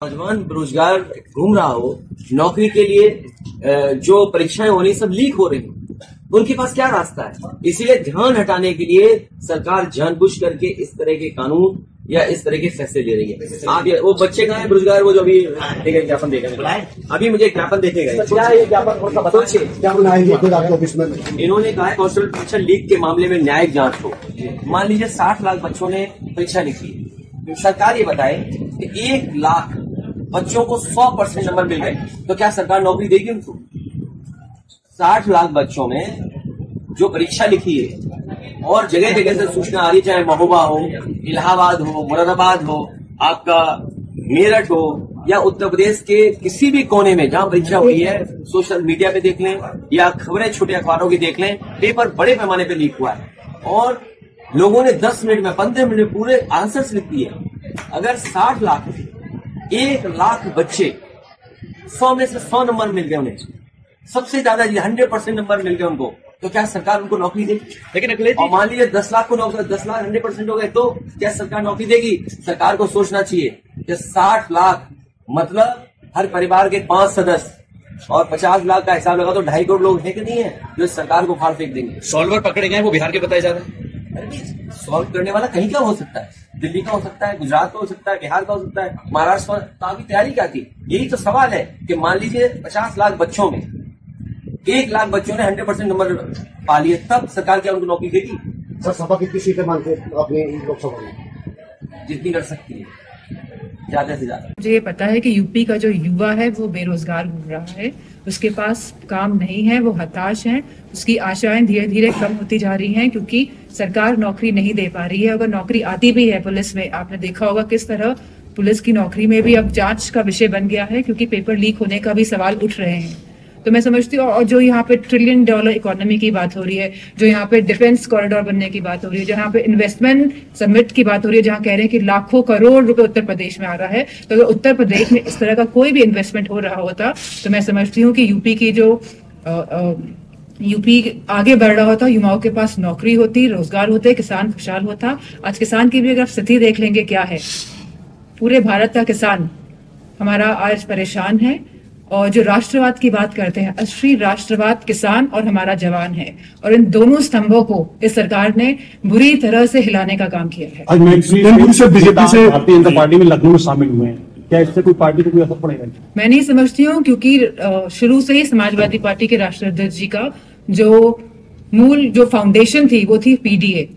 नौजवान बेरोजगार घूम रहा हो, नौकरी के लिए जो परीक्षाएं होनी सब लीक हो रही, उनके पास क्या रास्ता है। इसीलिए ध्यान हटाने के लिए सरकार जानबूझ करके इस तरह के कानून या इस तरह के फैसले ले रही है। आप ये वो बच्चे कहाँ है बेरोजगार, वो जो अभी ज्ञापन देखेगा, अभी मुझे ज्ञापन देखेगा। क्या ये ज्ञापन इन्होंने कहा है कांस्टेबल परीक्षा लीक के मामले में न्यायिक जांच हो। मान लीजिए 60 लाख बच्चों ने परीक्षा लिखी, सरकार ये बताए कि 1 लाख बच्चों को 100% नंबर मिल गए, तो क्या सरकार नौकरी देगी उनको? 60 लाख बच्चों में जो परीक्षा लिखी है और जगह जगह से सूचना आ रही, चाहे महोबा हो, इलाहाबाद हो, मुरादाबाद हो, आपका मेरठ हो या उत्तर प्रदेश के किसी भी कोने में जहां परीक्षा हुई है, सोशल मीडिया पे देख लें या खबरें छोटे अखबारों की देख लें, पेपर बड़े पैमाने पे लीक हुआ है और लोगों ने 10 मिनट में 15 मिनट में पूरे आंसर्स लिख दिए। अगर 60 लाख में 1 लाख बच्चे 100 में से 100 नंबर मिल गए, उन्हें सबसे ज्यादा 100% नंबर मिल गए उनको, तो क्या सरकार उनको नौकरी देगी? लेकिन अगले और मान लीजिए 10 लाख को 10 लाख 100% हो गए, तो क्या सरकार नौकरी देगी? सरकार को सोचना चाहिए कि 60 लाख मतलब हर परिवार के 5 सदस्य और 50 लाख का हिसाब लगा तो 2.5 करोड़ लोग है कि नहीं है जो इस सरकार को फाड़ फेंक देंगे। सॉल्वर पकड़े गए वो बिहार के बताए जा रहे हैं। सॉल्व करने वाला कहीं का हो सकता है, दिल्ली का हो सकता है, गुजरात का हो सकता है, बिहार का हो सकता है, महाराष्ट्र का। तो आपकी तैयारी क्या थी? यही तो सवाल है कि मान लीजिए 50 लाख बच्चों में 1 लाख बच्चों ने 100% नंबर पा लिए, तब सरकार क्या उनको नौकरी देगी? सर, सभा कितनी सीटें मांगते अपनी लोकसभा में? जितनी कर सकती है, ज्यादा से ज्यादा। मुझे ये पता है कि यूपी का जो युवा है वो बेरोजगार घूम रहा है, उसके पास काम नहीं है, वो हताश है, उसकी आशाएं धीरे धीरे कम होती जा रही हैं क्योंकि सरकार नौकरी नहीं दे पा रही है। अगर नौकरी आती भी है पुलिस में, आपने देखा होगा किस तरह पुलिस की नौकरी में भी अब जांच का विषय बन गया है क्योंकि पेपर लीक होने का भी सवाल उठ रहे हैं। तो मैं समझती हूँ, और जो यहाँ पे $1 ट्रिलियन इकोनॉमी की बात हो रही है, जो यहाँ पे डिफेंस कॉरिडोर बनने की बात हो रही है, जहाँ पे इन्वेस्टमेंट समिट की बात हो रही है, जहाँ कह रहे हैं कि लाखों करोड़ रुपए उत्तर प्रदेश में आ रहा है, तो अगर उत्तर प्रदेश में इस तरह का कोई भी इन्वेस्टमेंट हो रहा होता तो मैं समझती हूँ कि यूपी आगे बढ़ रहा होता, युवाओं के पास नौकरी होती, रोजगार होते, किसान खुशहाल होता। आज किसान की भी अगर स्थिति देख लेंगे क्या है, पूरे भारत का किसान हमारा आज परेशान है। और जो राष्ट्रवाद की बात करते हैं, असली राष्ट्रवाद किसान और हमारा जवान है, और इन दोनों स्तंभों को इस सरकार ने बुरी तरह से हिलाने का काम किया है। आज बीजेपी से भारतीय जनता पार्टी में लखनऊ में शामिल हुए हैं, क्या इससे कोई पार्टी को कोई असर पड़ेगा? मैं नहीं समझती हूँ क्योंकि शुरू से ही समाजवादी पार्टी के राष्ट्रीय अध्यक्ष जी का जो फाउंडेशन थी वो थी पीडीए,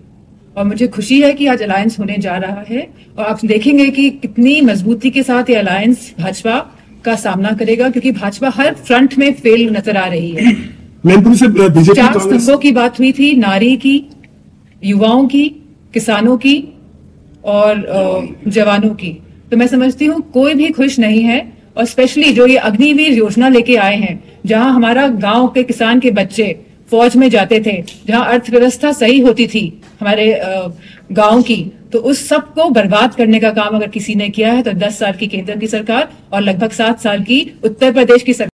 और मुझे खुशी है कि आज अलायंस होने जा रहा है और आप देखेंगे कि कितनी मजबूती के साथ ये अलायंस भाजपा का सामना करेगा क्योंकि भाजपा हर फ्रंट में फेल नजर आ रही है। 4 स्तंभों की बात हुई थी, नारी की, युवाओं की, किसानों की और जवानों की। तो मैं समझती हूँ कोई भी खुश नहीं है, और स्पेशली जो ये अग्निवीर योजना लेके आए हैं, जहां हमारा गांव के किसान के बच्चे फौज में जाते थे, जहां अर्थव्यवस्था सही होती थी हमारे गांव की, तो उस सब को बर्बाद करने का काम अगर किसी ने किया है तो 10 साल की केंद्र की सरकार और लगभग 7 साल की उत्तर प्रदेश की सरकार